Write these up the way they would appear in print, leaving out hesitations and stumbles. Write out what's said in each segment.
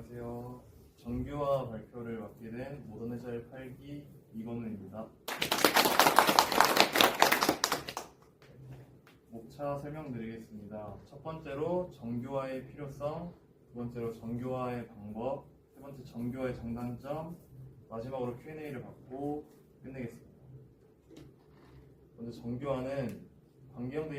안녕하세요. 정규화 발표를 맡게 된 모던해자의 8기 이건우입니다. 목차 설명드리겠습니다. 첫 번째로 정규화의 필요성, 두 번째로 정규화의 방법, 세 번째 정규화의 장단점, 마지막으로 Q&A를 받고 끝내겠습니다. 먼저 정규화는 관계형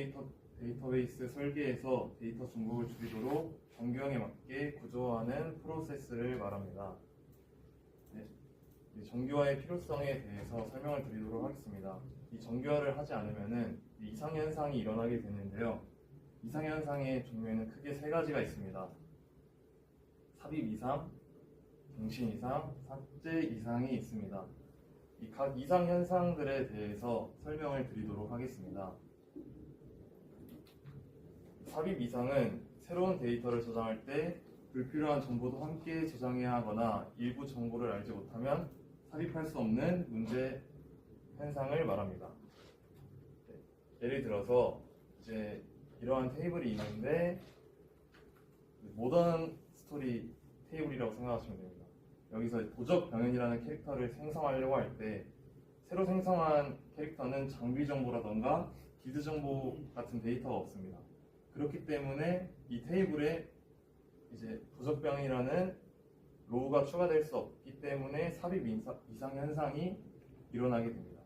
데이터베이스 설계에서 데이터 중복을 줄이도록 정규형에 맞게 구조화하는 프로세스를 말합니다. 정규화의 필요성에 대해서 설명을 드리도록 하겠습니다. 이 정규화를 하지 않으면 이상현상이 일어나게 되는데요. 이상현상의 종류에는 크게 세 가지가 있습니다. 삽입 이상, 갱신 이상, 삭제 이상이 있습니다. 이 각 이상현상들에 대해서 설명을 드리도록 하겠습니다. 삽입 이상은 새로운 데이터를 저장할 때 불필요한 정보도 함께 저장해야 하거나 일부 정보를 알지 못하면 삽입할 수 없는 문제 현상을 말합니다. 예를 들어서 이제 이러한 테이블이 있는데 모던 스토리 테이블이라고 생각하시면 됩니다. 여기서 도적 병현이라는 캐릭터를 생성하려고 할 때 새로 생성한 캐릭터는 장비 정보라던가 길드 정보 같은 데이터가 없습니다. 그렇기 때문에 이 테이블에 이제 도적병이라는 로우가 추가될 수 없기 때문에 삽입 이상 현상이 일어나게 됩니다.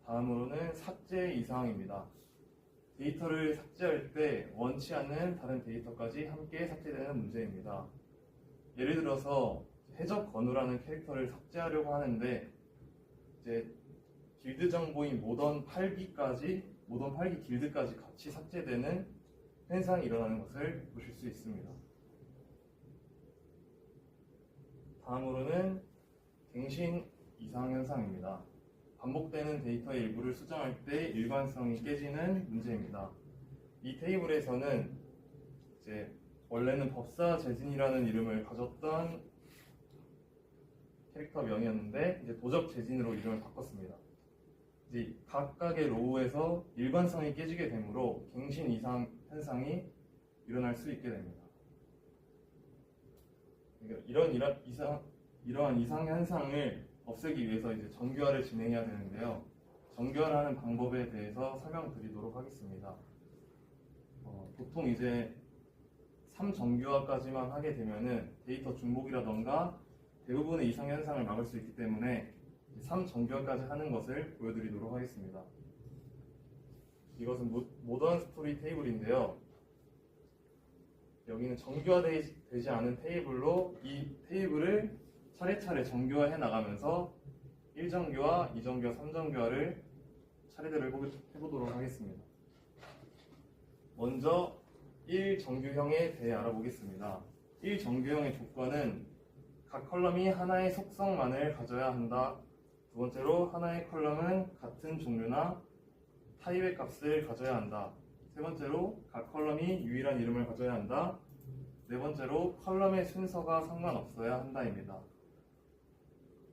다음으로는 삭제 이상입니다. 데이터를 삭제할 때 원치 않는 다른 데이터까지 함께 삭제되는 문제입니다. 예를 들어서 해적 건우라는 캐릭터를 삭제하려고 하는데 이제 길드 정보인 모던 8기 길드까지 같이 삭제되는 현상이 일어나는 것을 보실 수 있습니다. 다음으로는 갱신 이상 현상입니다. 반복되는 데이터의 일부를 수정할 때 일관성이 깨지는 문제입니다. 이 테이블에서는 이제 원래는 법사 재진이라는 이름을 가졌던 캐릭터 명이었는데 이제 도적 재진으로 이름을 바꿨습니다. 이제 각각의 로우에서 일관성이 깨지게 되므로 갱신 이상 현상이 일어날 수 있게 됩니다. 이러한 이상 현상을 없애기 위해서 이제 정규화를 진행해야 되는데요. 정규화를 하는 방법에 대해서 설명드리도록 하겠습니다. 보통 이제 3정규화까지만 하게 되면은 데이터 중복이라던가 대부분의 이상 현상을 막을 수 있기 때문에 3정규화까지 하는 것을 보여드리도록 하겠습니다. 이것은 모던 스토리 테이블인데요. 여기는 정규화되지 않은 테이블로 이 테이블을 차례차례 정규화해 나가면서 1정규화, 2정규화, 3정규화를 차례대로 해보도록 하겠습니다. 먼저 1정규형에 대해 알아보겠습니다. 1정규형의 조건은 각 컬럼이 하나의 속성만을 가져야 한다. 두 번째로 하나의 컬럼은 같은 종류나 타입의 값을 가져야 한다. 세 번째로 각 컬럼이 유일한 이름을 가져야 한다. 네 번째로 컬럼의 순서가 상관없어야 한다입니다.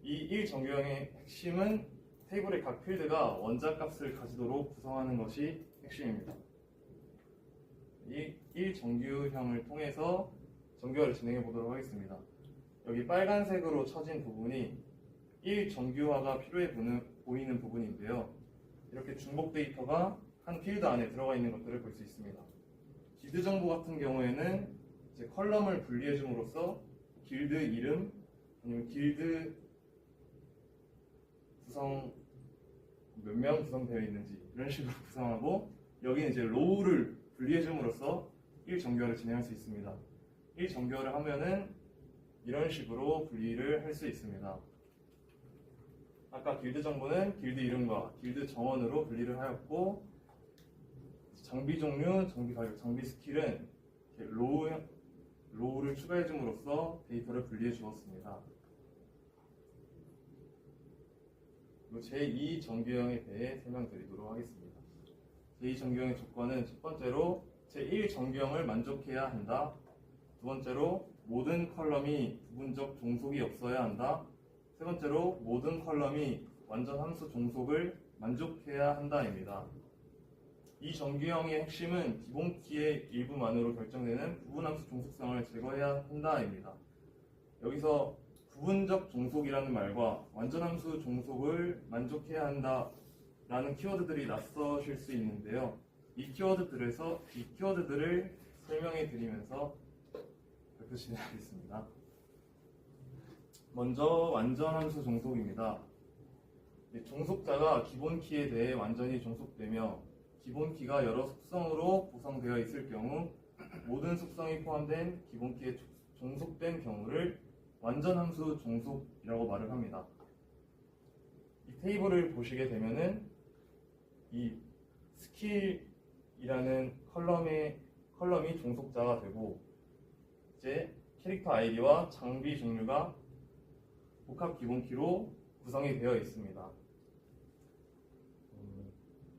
이 1정규형의 핵심은 테이블의 각 필드가 원자 값을 가지도록 구성하는 것이 핵심입니다. 이 1정규형을 통해서 정규화를 진행해 보도록 하겠습니다. 여기 빨간색으로 쳐진 부분이 1정규화가 필요해 보이는 부분인데요. 이렇게 중복 데이터가 한 필드 안에 들어가 있는 것들을 볼 수 있습니다. 길드 정보 같은 경우에는 이제 컬럼을 분리해 줌으로써 길드 이름 아니면 길드 구성 몇 명 구성되어 있는지 이런 식으로 구성하고 여기는 이제 로우를 분리해 줌으로써 1정규화를 진행할 수 있습니다. 1정규화를 하면은 이런 식으로 분리를 할 수 있습니다. 아까 길드 정보는 길드 이름과 길드 정원으로 분리를 하였고 장비 종류, 장비 가격, 장비 스킬은 로우를 추가해 줌으로써 데이터를 분리해 주었습니다. 그리고 제2정규형에 대해 설명드리도록 하겠습니다. 제2정규형의 조건은 첫 번째로 제1정규형을 만족해야 한다. 두 번째로 모든 컬럼이 부분적 종속이 없어야 한다. 세 번째로 모든 컬럼이 완전 함수 종속을 만족해야 한다입니다. 이 정규형의 핵심은 기본 키의 일부만으로 결정되는 부분함수 종속성을 제거해야 한다입니다. 여기서 부분적 종속이라는 말과 완전함수 종속을 만족해야 한다라는 키워드들이 낯서실 수 있는데요. 이 키워드들을 설명해 드리면서 발표 진행하겠습니다. 먼저 완전함수 종속입니다. 종속자가 기본 키에 대해 완전히 종속되며 기본 키가 여러 속성으로 구성되어 있을 경우 모든 속성이 포함된 기본 키에 종속된 경우를 완전함수 종속이라고 말을 합니다. 이 테이블을 보시게 되면은 이 스킬이라는 컬럼이 종속자가 되고 이제 캐릭터 아이디와 장비 종류가 복합 기본 키로 구성이 되어 있습니다.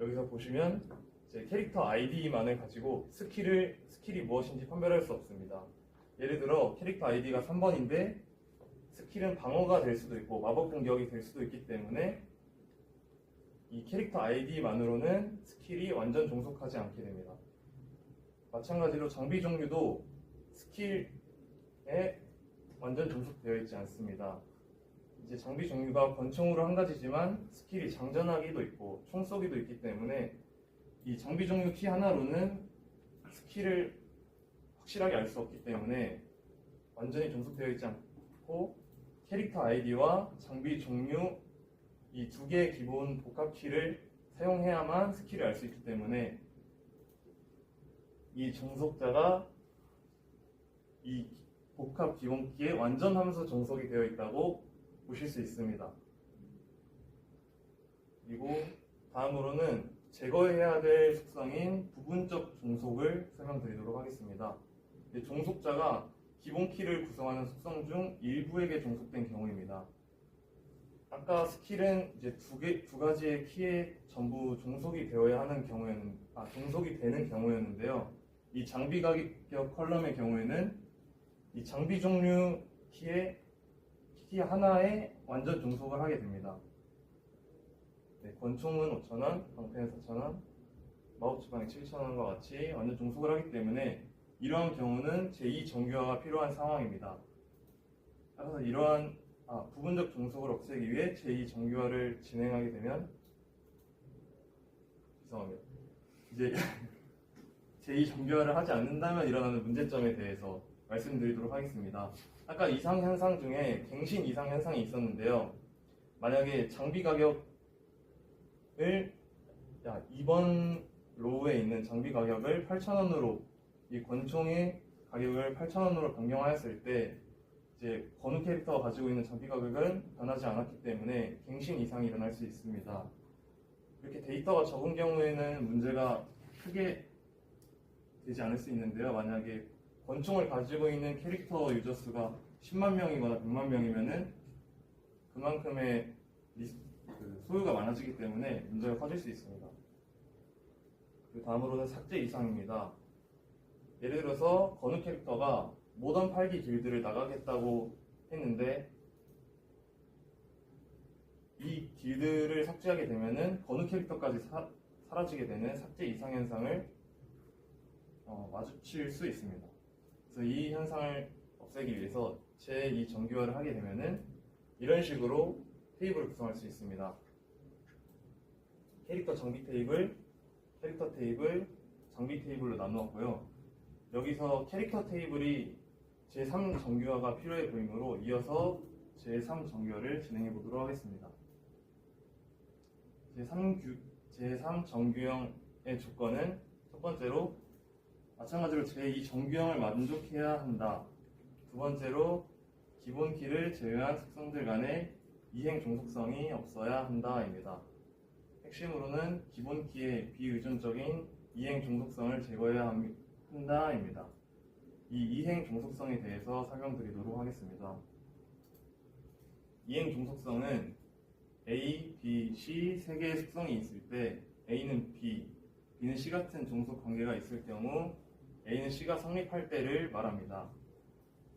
여기서 보시면 이제 캐릭터 아이디만을 가지고 스킬이 무엇인지 판별할 수 없습니다. 예를 들어 캐릭터 아이디가 3번인데 스킬은 방어가 될 수도 있고 마법 공격이 될 수도 있기 때문에 이 캐릭터 아이디만으로는 스킬이 완전 종속하지 않게 됩니다. 마찬가지로 장비 종류도 스킬에 완전 종속되어 있지 않습니다. 이제 장비 종류가 권총으로 한 가지지만 스킬이 장전하기도 있고 총 쏘기도 있기 때문에 이 장비 종류 키 하나로는 스킬을 확실하게 알 수 없기 때문에 완전히 종속되어 있지 않고 캐릭터 아이디와 장비 종류 이 두 개의 기본 복합 키를 사용해야만 스킬을 알 수 있기 때문에 이 종속자가 이 복합 기본 키에 완전 함수 종속이 되어 있다고 보실 수 있습니다. 그리고 다음으로는 제거해야 될 속성인 부분적 종속을 설명드리도록 하겠습니다. 종속자가 기본 키를 구성하는 속성 중 일부에게 종속된 경우입니다. 아까 스킬은 이제 두 가지의 키에 전부 종속이 되어야 하는 종속이 되는 경우였는데요. 이 장비 가격 컬럼의 경우에는 이 장비 종류 키 하나에 완전 종속을 하게 됩니다. 권총은 5,000원, 방패는 4,000원, 마법지팡이 7,000원과 같이 완전 종속을 하기 때문에 이러한 경우는 제2정규화가 필요한 상황입니다. 따라서 이러한 부분적 종속을 없애기 위해 제2정규화를 진행하게 되면 죄송합니다. 이제 제2정규화를 하지 않는다면 일어나는 문제점에 대해서 말씀드리도록 하겠습니다. 아까 이상 현상 중에 갱신 이상 현상이 있었는데요. 만약에 장비 가격을 2번 로우에 있는 장비 가격을 8,000원으로 이 권총의 가격을 8,000원으로 변경하였을 때 이제 권우 캐릭터가 가지고 있는 장비 가격은 변하지 않았기 때문에 갱신 이상이 일어날 수 있습니다. 이렇게 데이터가 적은 경우에는 문제가 크게 되지 않을 수 있는데요. 만약에 권총을 가지고 있는 캐릭터 유저 수가 10만 명이거나 100만 명이면은 그만큼의 소유가 많아지기 때문에 문제가 커질 수 있습니다. 그 다음으로는 삭제 이상입니다. 예를 들어서 권우 캐릭터가 모던 8기 길드를 나가겠다고 했는데 이 길드를 삭제하게 되면은 권우 캐릭터까지 사라지게 되는 삭제 이상 현상을 마주칠 수 있습니다. 그래서 이 현상을 없애기 위해서 제2 정규화를 하게 되면은 이런 식으로 테이블을 구성할 수 있습니다. 캐릭터 장비 테이블, 캐릭터 테이블, 장비 테이블로 나누었고요. 여기서 캐릭터 테이블이 제3 정규화가 필요해 보이므로 이어서 제3 정규화를 진행해 보도록 하겠습니다. 제3 정규형의 조건은 첫 번째로 마찬가지로 제2 정규형을 만족해야 한다. 두 번째로 기본 키를 제외한 속성들 간의 이행 종속성이 없어야 한다입니다. 핵심으로는 기본 키의 비의존적인 이행 종속성을 제거해야 한다입니다. 이 이행 종속성에 대해서 설명드리도록 하겠습니다. 이행 종속성은 A, B, C 세 개의 속성이 있을 때 A는 B, B는 C 같은 종속 관계가 있을 경우 A는 C가 성립할 때를 말합니다.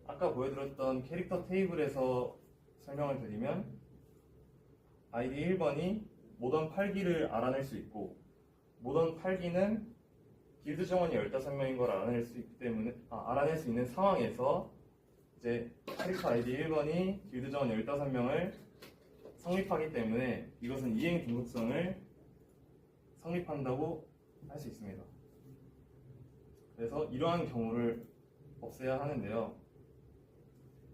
아까 보여드렸던 캐릭터 테이블에서 설명을 드리면 아이디 1번이 모던 8기를 알아낼 수 있고 모던 8기는 길드 정원이 15명인 걸 알아낼 수 있기 때문에 알아낼 수 있는 상황에서 이제 캐릭터 아이디 1번이 길드 정원 15명을 성립하기 때문에 이것은 이행 중독성을 성립한다고 할 수 있습니다. 그래서 이러한 경우를 없애야 하는데요.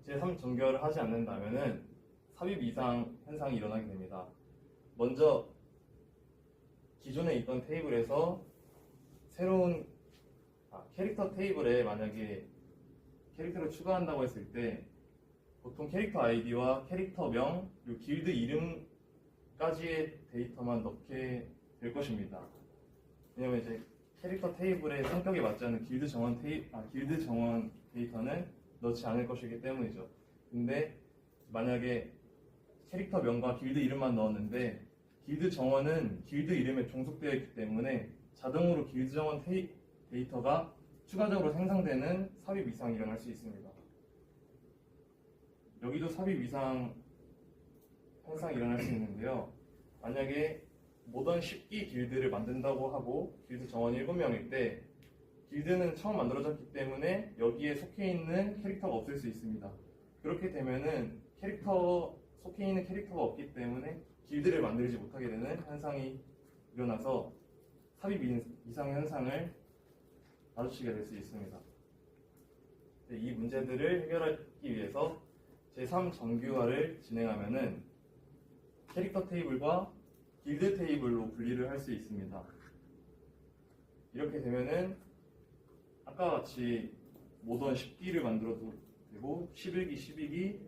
제3 정교화를 하지 않는다면 삽입 이상 현상이 일어나게 됩니다. 먼저 기존에 있던 테이블에서 새로운 캐릭터 테이블에 만약에 캐릭터를 추가한다고 했을 때 보통 캐릭터 아이디와 캐릭터명 그리고 길드 이름까지의 데이터만 넣게 될 것입니다. 왜냐면 이제 캐릭터 테이블의 성격에 맞지 않는 길드 정원 데이터는 넣지 않을 것이기 때문이죠. 근데 만약에 캐릭터 명과 길드 이름만 넣었는데 길드 정원은 길드 이름에 종속되어 있기 때문에 자동으로 길드 정원 데이터가 추가적으로 생성되는 삽입 이상이 일어날 수 있습니다. 여기도 삽입 이상 현상이 일어날 수 있는데요. 만약에 모던 10기 길드를 만든다고 하고 길드 정원 7명일 때 길드는 처음 만들어졌기 때문에 여기에 속해 있는 캐릭터가 없을 수 있습니다. 그렇게 되면은 속해 있는 캐릭터가 없기 때문에 길드를 만들지 못하게 되는 현상이 일어나서 삽입 이상 현상을 마주치게 될 수 있습니다. 이 문제들을 해결하기 위해서 제3 정규화를 진행하면은 캐릭터 테이블과 길드 테이블로 분리를 할 수 있습니다. 이렇게 되면은 아까 같이 모던 10기를 만들어도 되고 11기, 12기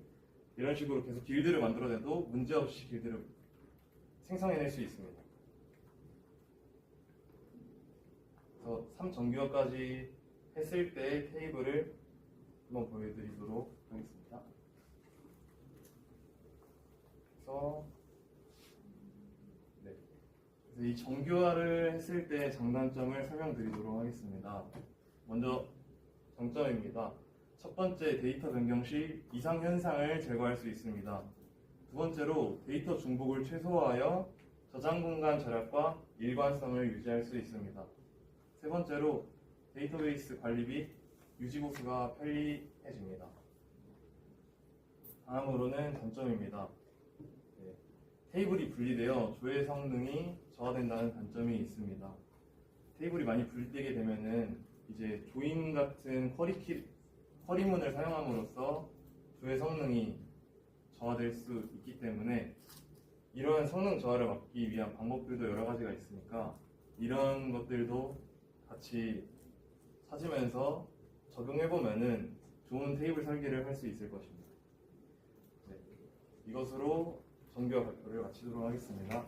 이런 식으로 계속 길드를 만들어내도 문제없이 길드를 생성해낼 수 있습니다. 그래서 3정규화까지 했을 때 테이블을 한번 보여드리도록 하겠습니다. 그래서 이 정규화를 했을 때 장단점을 설명드리도록 하겠습니다. 먼저 장점입니다. 첫 번째, 데이터 변경 시 이상 현상을 제거할 수 있습니다. 두 번째로 데이터 중복을 최소화하여 저장 공간 절약과 일관성을 유지할 수 있습니다. 세 번째로 데이터베이스 관리 및 유지 보수가 편리해집니다. 다음으로는 단점입니다. 테이블이 분리되어 조회 성능이 저하된다는 단점이 있습니다. 테이블이 많이 분리되게 되면은 이제 조인 같은 쿼리문을 사용함으로써 조회 성능이 저하될 수 있기 때문에 이러한 성능 저하를 막기 위한 방법들도 여러 가지가 있으니까 이런 것들도 같이 찾으면서 적용해보면은 좋은 테이블 설계를 할 수 있을 것입니다. 이것으로 정규화 발표를 마치도록 하겠습니다.